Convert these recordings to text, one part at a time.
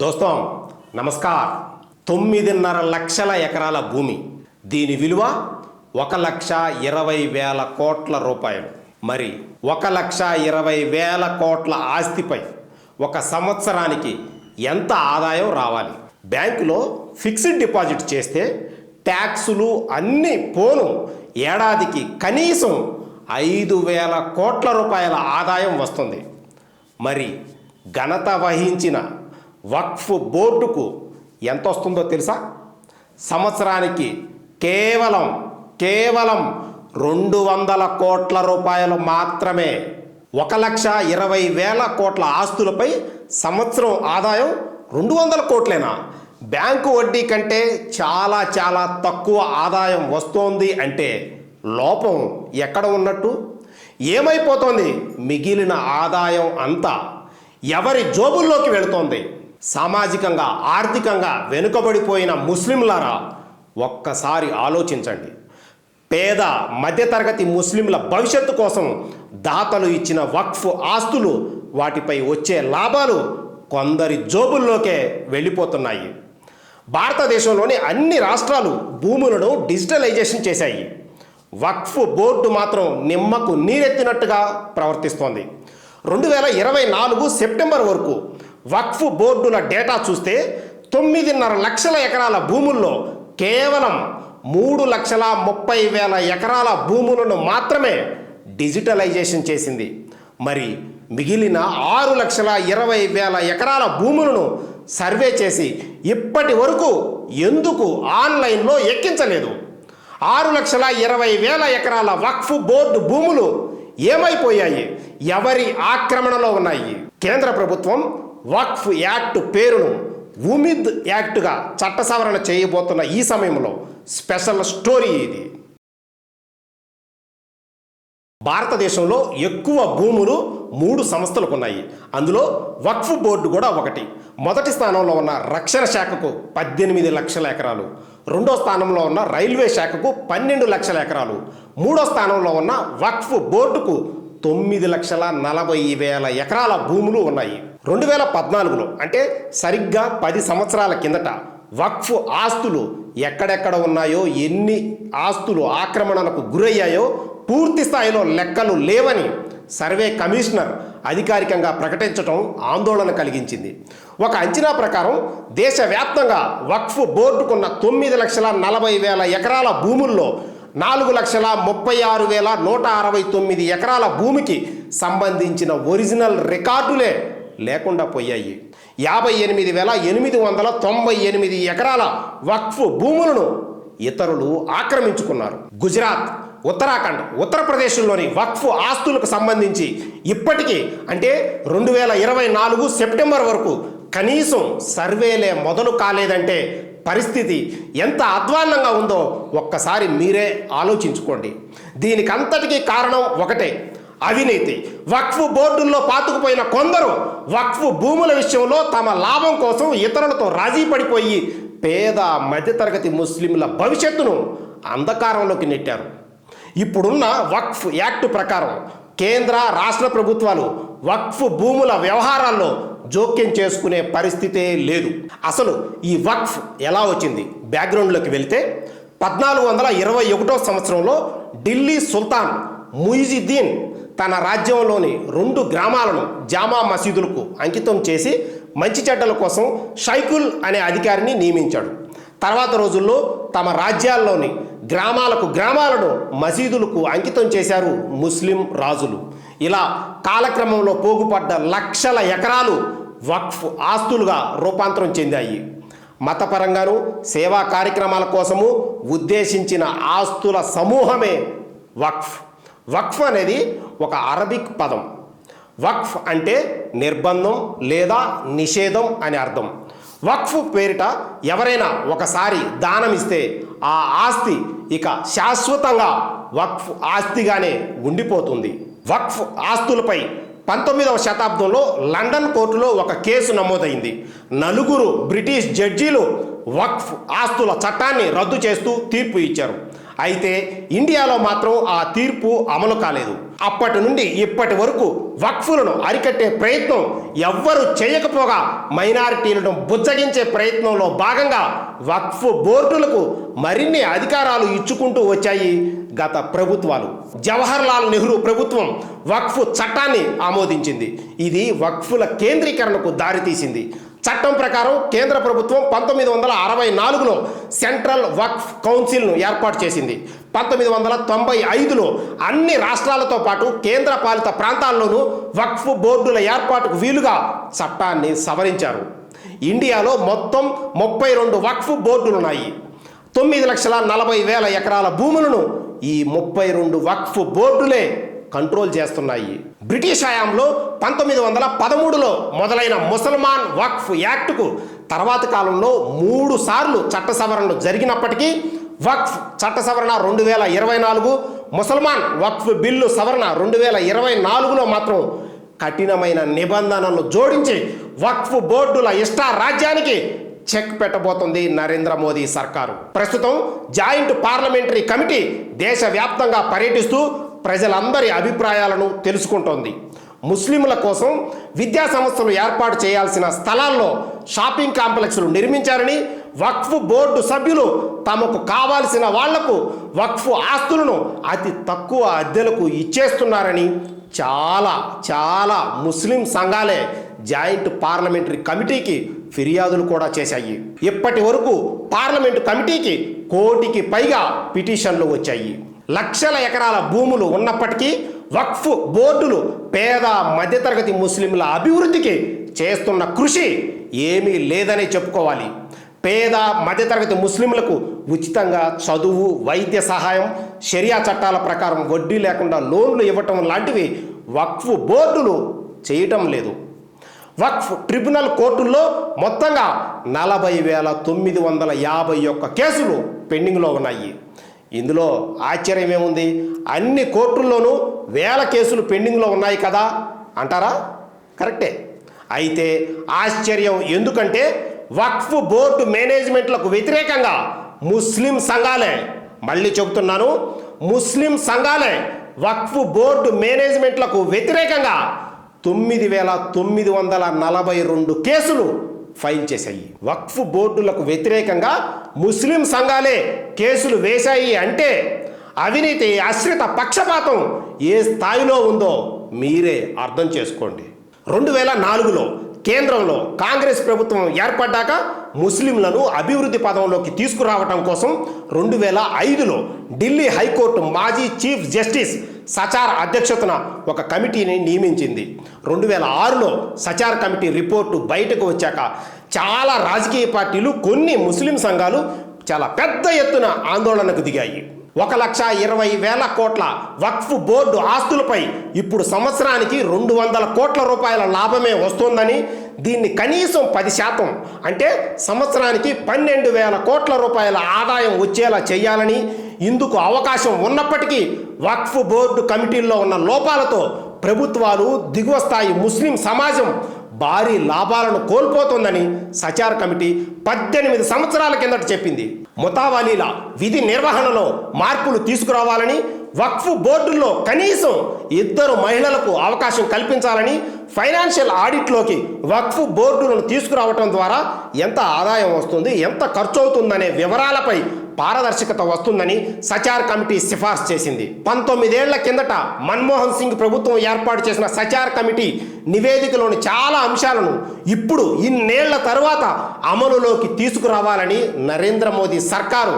దోస్తం నమస్కార్. 9.5 లక్షల ఎకరాల భూమి, దీని విలువ 1,20,000 కోట్ల రూపాయలు. మరి 1,20,000 కోట్ల ఆస్తిపై ఒక సంవత్సరానికి ఎంత ఆదాయం రావాలి? బ్యాంకులో ఫిక్స్డ్ డిపాజిట్ చేస్తే ట్యాక్సులు అన్నీ పోను ఏడాదికి కనీసం 5,000 కోట్ల రూపాయల ఆదాయం వస్తుంది. మరి ఘనత వహించిన వక్ఫ్ బోర్డుకు ఎంత వస్తుందో తెలుసా? సంవత్సరానికి కేవలం 200 కోట్ల రూపాయలు మాత్రమే. 1,20,000 కోట్ల ఆస్తులపై సంవత్సరం ఆదాయం 200 కోట్లేనా? బ్యాంకు వడ్డీ కంటే చాలా తక్కువ ఆదాయం వస్తోంది అంటే లోపం ఎక్కడ ఉన్నట్టు? ఏమైపోతోంది మిగిలిన ఆదాయం అంతా? ఎవరి జోబుల్లోకి వెళుతోంది? సామాజికంగా ఆర్థికంగా వెనుకబడిపోయిన ముస్లింలారా, ఒక్కసారి ఆలోచించండి. పేద మధ్యతరగతి ముస్లింల భవిష్యత్తు కోసం దాతలు ఇచ్చిన వక్ఫ్ ఆస్తులు, వాటిపై వచ్చే లాభాలు కొందరి జోబుల్లోకే వెళ్ళిపోతున్నాయి. భారతదేశంలోని అన్ని రాష్ట్రాలు భూములను డిజిటలైజేషన్ చేశాయి. వక్ఫ్ బోర్డు మాత్రం నిమ్మకు నీరెత్తినట్టుగా ప్రవర్తిస్తోంది. 2024 సెప్టెంబర్ వరకు వక్ఫ్ బోర్డుల డేటా చూస్తే 9.5 లక్షల ఎకరాల భూముల్లో కేవలం 3,30,000 ఎకరాల భూములను మాత్రమే డిజిటలైజేషన్ చేసింది. మరి మిగిలిన 6,20,000 ఎకరాల భూములను సర్వే చేసి ఇప్పటి వరకు ఎందుకు ఆన్లైన్లో ఎక్కించలేదు? 6,20,000 ఎకరాల వక్ఫ్ బోర్డు భూములు ఏమైపోయాయి? ఎవరి ఆక్రమణలో ఉన్నాయి? కేంద్ర ప్రభుత్వం వక్ఫ్ యాక్ట్ పేరును ఉమిద్ యాక్ట్గా చట్ట సవరణ చేయబోతున్న ఈ సమయంలో స్పెషల్ స్టోరీ ఇది. భారతదేశంలో ఎక్కువ భూములు 3 సంస్థలకు ఉన్నాయి. అందులో వక్ఫ్ బోర్డు కూడా ఒకటి. మొదటి స్థానంలో ఉన్న రక్షణ శాఖకు 18 లక్షల ఎకరాలు, రెండో స్థానంలో ఉన్న రైల్వే శాఖకు 12 లక్షల ఎకరాలు, మూడో స్థానంలో ఉన్న వక్ఫ్ బోర్డుకు 9,40,000 ఎకరాల భూములు ఉన్నాయి. 2014లో అంటే సరిగ్గా 10 సంవత్సరాల కిందట వక్ఫ్ ఆస్తులు ఎక్కడెక్కడ ఉన్నాయో, ఎన్ని ఆస్తులు ఆక్రమణలకు గురయ్యాయో పూర్తి స్థాయిలో లెక్కలు లేవని సర్వే కమిషనర్ అధికారికంగా ప్రకటించడం ఆందోళన కలిగించింది. ఒక అంచనా ప్రకారం దేశవ్యాప్తంగా వక్ఫ్ బోర్డుకున్న 9,40,000 ఎకరాల భూముల్లో 4,36,169 ఎకరాల భూమికి సంబంధించిన ఒరిజినల్ రికార్డులే లేకుండా పోయాయి. 58,898 ఎకరాల వక్ఫ్ భూములను ఇతరులు ఆక్రమించుకున్నారు. గుజరాత్, ఉత్తరాఖండ్, ఉత్తరప్రదేశ్లోని వక్ఫ్ ఆస్తులకు సంబంధించి ఇప్పటికీ అంటే 2024 సెప్టెంబర్ వరకు కనీసం సర్వేలే మొదలు కాలేదంటే పరిస్థితి ఎంత అధ్వాన్నంగా ఉందో ఒక్కసారి మీరే ఆలోచించుకోండి. దీనికంతటికీ కారణం ఒకటే, అవినీతి. వక్ఫ్ బోర్డుల్లో పాతుకుపోయిన కొందరు వక్ఫ్ భూముల విషయంలో తమ లాభం కోసం ఇతరులతో రాజీ పడిపోయి పేద మధ్యతరగతి ముస్లింల భవిష్యత్తును అంధకారంలోకి నెట్టారు. ఇప్పుడున్న వక్ఫ్ యాక్ట్ ప్రకారం కేంద్ర రాష్ట్ర ప్రభుత్వాలు వక్ఫ్ భూముల వ్యవహారాల్లో జోక్యం చేసుకునే పరిస్థితే లేదు. అసలు ఈ వక్ఫ్ ఎలా వచ్చింది? బ్యాక్గ్రౌండ్లోకి వెళ్తే 1421 సంవత్సరంలో ఢిల్లీ సుల్తాన్ ముయిజుద్దీన్ తన రాజ్యంలోని 2 గ్రామాలను జామా మసీదులకు అంకితం చేసి మంచి చెడ్డల కోసం షైకుల్ అనే అధికారిని నియమించాడు. తర్వాత రోజుల్లో తమ రాజ్యాల్లోని గ్రామాలను మసీదులకు అంకితం చేశారు ముస్లిం రాజులు. ఇలా కాలక్రమంలో పోగుపడ్డ లక్షల ఎకరాలు వక్ఫ్ ఆస్తులుగా రూపాంతరం చెందాయి. మతపరంగాను సేవా కార్యక్రమాల కోసము ఉద్దేశించిన ఆస్తుల సమూహమే వక్ఫ్. వక్ఫ్ అనేది ఒక అరబిక్ పదం. వక్ఫ్ అంటే నిర్బంధం లేదా నిషేధం అని అర్థం. వక్ఫ్ పేరిట ఎవరైనా ఒకసారి దానం ఇస్తే ఆ ఆస్తి ఇక శాశ్వతంగా వక్ఫ్ ఆస్తిగానే ఉండిపోతుంది. వక్ఫ్ ఆస్తులపై 19వ శతాబ్దంలో లండన్ కోర్టులో ఒక కేసు నమోదైంది. 4 బ్రిటిష్ జడ్జీలు వక్ఫ్ ఆస్తుల చట్టాన్ని రద్దు చేస్తూ తీర్పు ఇచ్చారు. అయితే ఇండియాలో మాత్రం ఆ తీర్పు అమలు కాలేదు. అప్పటి నుండి ఇప్పటి వరకు వక్ఫులను అరికట్టే ప్రయత్నం ఎవ్వరూ చేయకపోగా మైనారిటీలను బుజ్జగించే ప్రయత్నంలో భాగంగా వక్ఫ్ బోర్డులకు మరిన్ని అధికారాలు ఇచ్చుకుంటూ వచ్చాయి గత ప్రభుత్వాలు. జవహర్లాల్ నెహ్రూ ప్రభుత్వం వక్ఫ్ చట్టాన్ని ఆమోదించింది. ఇది వక్ఫుల కేంద్రీకరణకు దారితీసింది. చట్టం ప్రకారం కేంద్ర ప్రభుత్వం 1964లో సెంట్రల్ వక్ఫ్ కౌన్సిల్ను ఏర్పాటు చేసింది. 1995లో అన్ని రాష్ట్రాలతో పాటు కేంద్ర పాలిత ప్రాంతాల్లోనూ వక్ఫ్ బోర్డుల ఏర్పాటుకు వీలుగా చట్టాన్ని సవరించారు. ఇండియాలో మొత్తం 32 వక్ఫ్ బోర్డులున్నాయి. 9,40,000 ఎకరాల భూములను ఈ 32 వక్ఫ్ బోర్డులే కంట్రోల్ చేస్తున్నాయి. బ్రిటిష్ హయాంలో 1913లో మొదలైన ముసల్మాన్ వక్ఫ్ యాక్టుకు తర్వాత కాలంలో 3 సార్లు చట్ట సవరణలు జరిగినప్పటికీ వక్ఫ్ చట్ట సవరణ 2024, ముసల్మాన్ వక్ఫ్ బిల్లు సవరణ 2024లో మాత్రం కఠినమైన నిబంధనలు జోడించి వక్ఫ్ బోర్డుల ఇష్టారాజ్యానికి చెక్ పెట్టబోతుంది నరేంద్ర మోదీ సర్కారు. ప్రస్తుతం జాయింట్ పార్లమెంటరీ కమిటీ దేశవ్యాప్తంగా పర్యటిస్తూ ప్రజలందరి అభిప్రాయాలను తెలుసుకుంటోంది. ముస్లింల కోసం విద్యా సంస్థలు ఏర్పాటు చేయాల్సిన స్థలాల్లో షాపింగ్ కాంప్లెక్స్లు నిర్మించారని, వక్ఫ్ బోర్డు సభ్యులు తమకు కావాల్సిన వాళ్లకు వక్ఫ్ ఆస్తులను అతి తక్కువ అద్దెలకు ఇచ్చేస్తున్నారని చాలా ముస్లిం సంఘాలే జాయింట్ పార్లమెంటరీ కమిటీకి ఫిర్యాదులు కూడా చేశాయి. ఇప్పటి వరకు పార్లమెంటు కమిటీకి 1 కోటికి పైగా పిటిషన్లు వచ్చాయి. లక్షల ఎకరాల భూములు ఉన్నప్పటికీ వక్ఫ్ బోర్డులు పేద మధ్యతరగతి ముస్లింల అభివృద్ధికి చేస్తున్న కృషి ఏమీ లేదనే చెప్పుకోవాలి. పేద మధ్యతరగతి ముస్లింలకు ఉచితంగా చదువు, వైద్య సహాయం, షరియా చట్టాల ప్రకారం వడ్డీ లేకుండా లోన్లు ఇవ్వటం లాంటివి వక్ఫ్ బోర్డులు చేయటం లేదు. వక్ఫ్ ట్రిబ్యునల్ కోర్టుల్లో మొత్తంగా 40,951 కేసులు పెండింగ్లో ఉన్నాయి. ఇందులో ఆశ్చర్యం ఏముంది? అన్ని కోర్టుల్లోనూ 1000 కేసులు పెండింగ్లో ఉన్నాయి కదా అంటారా? కరెక్టే. అయితే ఆశ్చర్యం ఎందుకంటే వక్ఫ్ బోర్డు మేనేజ్మెంట్లకు వ్యతిరేకంగా ముస్లిం సంఘాలే, మళ్ళీ చెబుతున్నాను, ముస్లిం సంఘాలే వక్ఫ్ బోర్డు మేనేజ్మెంట్లకు వ్యతిరేకంగా 9,942 కేసులు ఫైల్ చేశాయి. వక్ఫ్ బోర్డులకు వ్యతిరేకంగా ముస్లిం సంఘాలే కేసులు వేశాయి అంటే అవినీతి, ఆశ్రిత పక్షపాతం ఏ స్థాయిలో ఉందో మీరే అర్థం చేసుకోండి. 2004లో కేంద్రంలో కాంగ్రెస్ ప్రభుత్వం ఏర్పడ్డాక ముస్లింలను అభివృద్ధి పదంలోకి తీసుకురావటం కోసం 2005లో ఢిల్లీ హైకోర్టు మాజీ చీఫ్ జస్టిస్ సచార్ అధ్యక్షతన ఒక కమిటీని నియమించింది. 2006లో సచార్ కమిటీ రిపోర్టు బయటకు వచ్చాక చాలా రాజకీయ పార్టీలు, కొన్ని ముస్లిం సంఘాలు చాలా పెద్ద ఎత్తున ఆందోళనకు దిగాయి. 1,20,000 కోట్ల వక్ఫ్ బోర్డు ఆస్తులపై ఇప్పుడు సంవత్సరానికి 200 కోట్ల రూపాయల లాభమే వస్తోందని, దీన్ని కనీసం 10% అంటే సంవత్సరానికి 12,000 కోట్ల రూపాయల ఆదాయం వచ్చేలా చేయాలని, ఇందుకు అవకాశం ఉన్నప్పటికీ వక్ఫ్ బోర్డు కమిటీల్లో ఉన్న లోపాలతో ప్రభుత్వాలు, దిగువ స్థాయి ముస్లిం సమాజం భారీ లాభాలను కోల్పోతోందని సచార్ కమిటీ 18 సంవత్సరాల కిందట చెప్పింది. ముతావాలీల విధి నిర్వహణలో మార్పులు తీసుకురావాలని, వక్ఫ్ బోర్డుల్లో కనీసం 2 మహిళలకు అవకాశం కల్పించాలని, ఫైనాన్షియల్ ఆడిట్లోకి వక్ఫ్ బోర్డులను తీసుకురావటం ద్వారా ఎంత ఆదాయం వస్తుంది, ఎంత ఖర్చు అవుతుందనే వివరాలపై పారదర్శకత వస్తుందని సచార్ కమిటీ సిఫార్సు చేసింది. 19 ఏళ్ల కిందట మన్మోహన్ సింగ్ ప్రభుత్వం ఏర్పాటు చేసిన సచార్ కమిటీ నివేదికలోని చాలా అంశాలను ఇప్పుడు ఇన్నేళ్ల తరువాత అమలులోకి తీసుకురావాలని నరేంద్ర మోదీ సర్కారు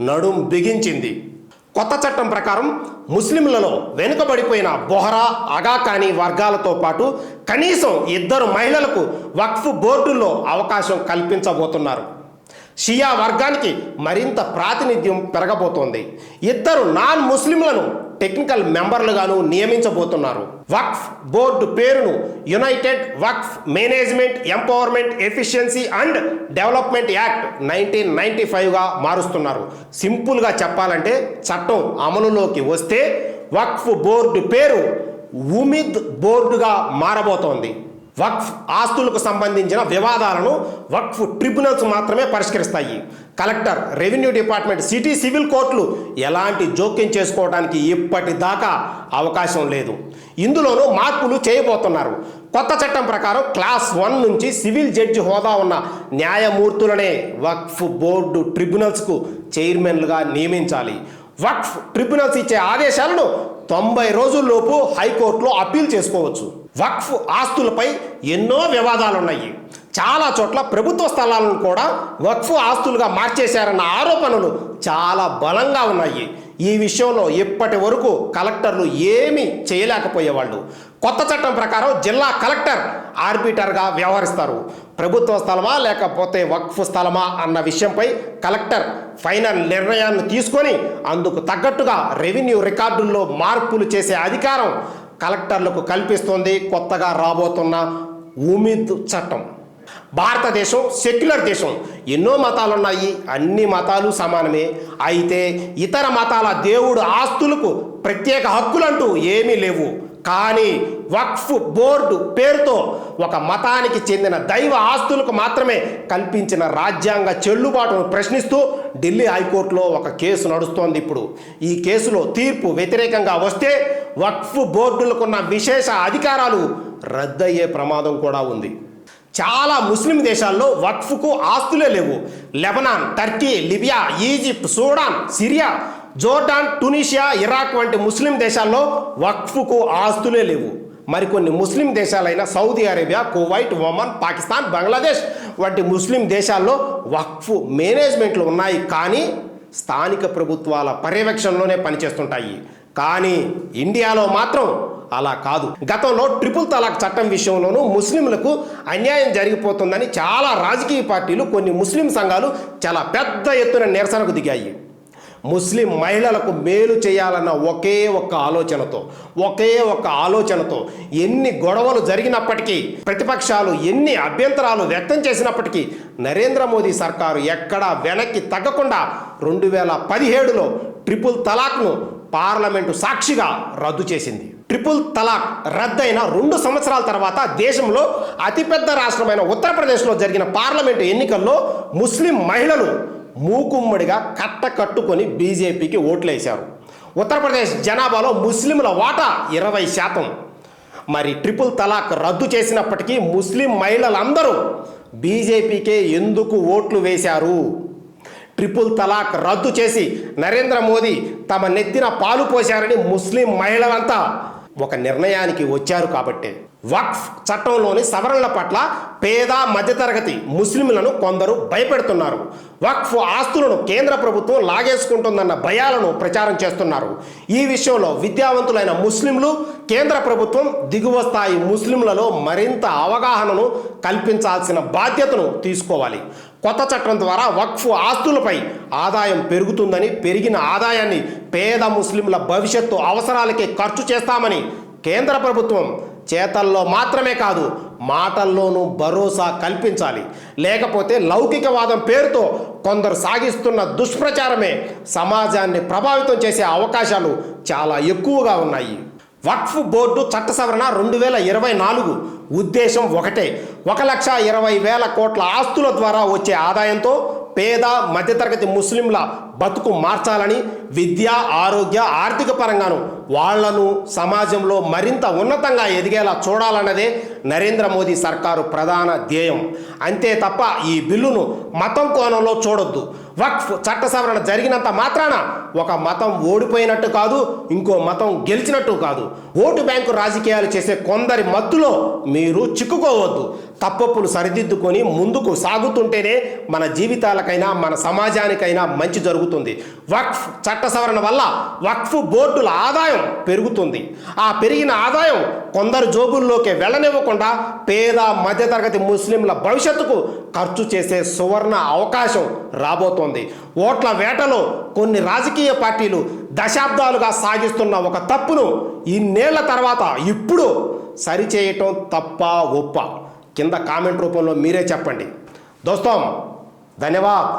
నడుం బిగించింది. కొత్త చట్టం ప్రకారం ముస్లింలలో వెనుకబడిపోయిన బొహరా, అగాఖానీ వర్గాలతో పాటు కనీసం 2 మహిళలకు వక్ఫ్ బోర్డుల్లో అవకాశం కల్పించబోతున్నారు. షియా వర్గానికి మరింత ప్రాతినిధ్యం పెరగబోతోంది. 2 నాన్ ముస్లింలను టెక్నికల్ మెంబర్లుగాను నియమించబోతున్నారు. వక్ఫ్ బోర్డు పేరును united Waqf management empowerment efficiency and development act 1995గా మారుస్తున్నారు. సింపుల్గా చెప్పాలంటే చట్టం అమలులోకి వస్తే వక్ఫ్ బోర్డు పేరు ఉమిద్ బోర్డుగా మారబోతోంది. వక్ఫ్ ఆస్తులకు సంబంధించిన వివాదాలను వక్ఫ్ ట్రిబ్యునల్స్ మాత్రమే పరిష్కరిస్తాయి. Collector, revenue department, city civil కోర్టులు ఎలాంటి జోక్యం చేసుకోవడానికి ఇప్పటిదాకా అవకాశం లేదు. ఇందులోనూ మార్పులు చేయబోతున్నారు. కొత్త చట్టం ప్రకారం క్లాస్ 1 నుంచి సివిల్ జడ్జి హోదా ఉన్న న్యాయమూర్తులనే వక్ఫ్ బోర్డు ట్రిబ్యునల్స్కు చైర్మన్లుగా నియమించాలి. వక్ఫ్ ట్రిబ్యునల్స్ ఇచ్చే ఆదేశాలను 90 రోజుల్లోపు హైకోర్టులో అప్పీల్ చేసుకోవచ్చు. వక్ఫ్ ఆస్తులపై ఎన్నో వివాదాలున్నాయి. చాలా చోట్ల ప్రభుత్వ స్థలాలను కూడా వక్ఫ్ ఆస్తులుగా మార్చేశారన్న ఆరోపణలు చాలా బలంగా ఉన్నాయి. ఈ విషయంలో ఇప్పటి వరకు కలెక్టర్లు ఏమీ చేయలేకపోయేవాళ్ళు. కొత్త చట్టం ప్రకారం జిల్లా కలెక్టర్ ఆర్బిటర్గా వ్యవహరిస్తారు. ప్రభుత్వ స్థలమా లేకపోతే వక్ఫ్ స్థలమా అన్న విషయంపై కలెక్టర్ ఫైనల్ నిర్ణయాన్ని తీసుకొని అందుకు తగ్గట్టుగా రెవెన్యూ రికార్డుల్లో మార్పులు చేసే అధికారం కలెక్టర్లకు కల్పిస్తోంది కొత్తగా రాబోతున్న ఉమీద్ చట్టం. భారతదేశం సెక్యులర్ దేశం. ఎన్నో మతాలున్నాయి, అన్ని మతాలు సమానమే. అయితే ఇతర మతాల దేవుడు ఆస్తులకు ప్రత్యేక హక్కులంటూ ఏమీ లేవు. కానీ వక్ఫ్ బోర్డు పేరుతో ఒక మతానికి చెందిన దైవ ఆస్తులకు మాత్రమే కల్పించిన రాజ్యాంగ చెల్లుబాటును ప్రశ్నిస్తూ ఢిల్లీ హైకోర్టులో ఒక కేసు నడుస్తోంది ఇప్పుడు. ఈ కేసులో తీర్పు వ్యతిరేకంగా వస్తే వక్ఫ్ బోర్డులకున్న విశేష అధికారాలు రద్దయ్యే ప్రమాదం కూడా ఉంది. చాలా ముస్లిం దేశాల్లో వక్ఫ్కు ఆస్తులే లేవు. Lebanon, Turkey, Libya, Egypt, Sudan, Syria, Jordan, Tunisia, Iraq వంటి ముస్లిం దేశాల్లో వక్ఫ్కు ఆస్తులే లేవు. మరికొన్ని ముస్లిం దేశాలైన Saudi Arabia, Kuwait, Oman, Pakistan, Bangladesh వంటి ముస్లిం దేశాల్లో వక్ఫ్ మేనేజ్మెంట్లు ఉన్నాయి, కానీ స్థానిక ప్రభుత్వాల పర్యవేక్షణలోనే పనిచేస్తుంటాయి. కానీ ఇండియాలో మాత్రం అలా కాదు. గతంలో ట్రిపుల్ తలాక్ చట్టం విషయంలోనూ ముస్లింలకు అన్యాయం జరిగిపోతుందని చాలా రాజకీయ పార్టీలు, కొన్ని ముస్లిం సంఘాలు చాలా పెద్ద ఎత్తున నిరసనకు దిగాయి. ముస్లిం మహిళలకు మేలు చేయాలన్న ఒకే ఒక్క ఆలోచనతో ఎన్ని గొడవలు జరిగినప్పటికీ, ప్రతిపక్షాలు ఎన్ని అభ్యంతరాలు వ్యక్తం చేసినప్పటికీ నరేంద్ర మోదీ సర్కారు ఎక్కడా వెనక్కి తగ్గకుండా 2017లో ట్రిపుల్ తలాక్ను పార్లమెంటు సాక్షిగా రద్దు చేసింది. ట్రిపుల్ తలాక్ రద్దయిన 2 సంవత్సరాల తర్వాత దేశంలో అతిపెద్ద రాష్ట్రమైన ఉత్తరప్రదేశ్లో జరిగిన పార్లమెంటు ఎన్నికల్లో ముస్లిం మహిళలు మూకుమ్మడిగా కట్టుకొని బీజేపీకి ఓట్లేశారు. ఉత్తరప్రదేశ్ జనాభాలో ముస్లింల వాటా 20%. మరి ట్రిపుల్ తలాక్ రద్దు చేసినప్పటికీ ముస్లిం మహిళలందరూ బీజేపీకే ఎందుకు ఓట్లు వేశారు? ట్రిపుల్ తలాక్ రద్దు చేసి నరేంద్ర మోదీ తమ నెత్తిన పాలు పోశారని ముస్లిం మహిళలంతా ఒక నిర్ణయానికి వచ్చారు కాబట్టి. వక్ఫ్ చట్టంలోని సవరణల పట్ల పేద మధ్యతరగతి ముస్లింలను కొందరు భయపెడుతున్నారు. వక్ఫ్ ఆస్తులను కేంద్ర ప్రభుత్వం లాగేసుకుంటుందన్న భయాలను ప్రచారం చేస్తున్నారు. ఈ విషయంలో విద్యావంతులైన ముస్లింలు కేంద్ర ప్రభుత్వం దిగువ స్థాయి ముస్లింలలో మరింత అవగాహనను కల్పించాల్సిన బాధ్యతను తీసుకోవాలి. కొత్త చట్టం ద్వారా వక్ఫ్ ఆస్తులపై ఆదాయం పెరుగుతుందని, పెరిగిన ఆదాయాన్ని పేద ముస్లింల భవిష్యత్తు అవసరాలకే ఖర్చు చేస్తామని కేంద్ర ప్రభుత్వం చేతల్లో మాత్రమే కాదు మాటల్లోనూ భరోసా కల్పించాలి. లేకపోతే లౌకికవాదం పేరుతో కొందరు సాగిస్తున్న దుష్ప్రచారమే సమాజాన్ని ప్రభావితం చేసే అవకాశాలు చాలా ఎక్కువగా ఉన్నాయి. వక్ఫ్ బోర్డు చట్ట సవరణ 2024 ఉద్దేశం ఒకటే. 1,20,000 కోట్ల ఆస్తుల ద్వారా వచ్చే ఆదాయంతో పేద మధ్యతరగతి ముస్లింల బతుకు మార్చాలని, విద్య, ఆరోగ్య, ఆర్థిక పరంగాను వాళ్లను సమాజంలో మరింత ఉన్నతంగా ఎదిగేలా చూడాలన్నదే నరేంద్ర మోదీ సర్కారు ప్రధాన ధ్యేయం. అంతే తప్ప ఈ బిల్లును మతం కోణంలో చూడొద్దు. వక్ఫ్ చట్ట సవరణ జరిగినంత మాత్రాన ఒక మతం ఓడిపోయినట్టు కాదు, ఇంకో మతం గెలిచినట్టు కాదు. ఓటు బ్యాంకు రాజకీయాలు చేసే కొందరి మత్తులో మీరు చిక్కుకోవద్దు. తప్పప్పులు సరిదిద్దుకొని ముందుకు సాగుతుంటేనే మన జీవితాలకైనా మన సమాజానికైనా మంచి జరుగుతుంది. వక్ఫ్ చట్ట సవరణ వల్ల వక్ఫ్ బోర్డుల ఆదాయం పెరుగుతుంది. ఆ పెరిగిన ఆదాయం కొందరు జోబుల్లోకి వెళ్ళనివ్వకుండా పేద మధ్యతరగతి ముస్లింల భవిష్యత్తుకు ఖర్చు చేసే సువర్ణ అవకాశం రాబోతోంది. ఓట్ల వేటలో కొన్ని రాజకీయ పార్టీలు దశాబ్దాలుగా సాగిస్తున్న ఒక తప్పును ఇన్నేళ్ల తర్వాత ఇప్పుడు సరిచేయటం తప్ప ఒప్ప? కింద కామెంట్ రూపంలో మీరే చెప్పండి. దోస్తం, ధన్యవాద్.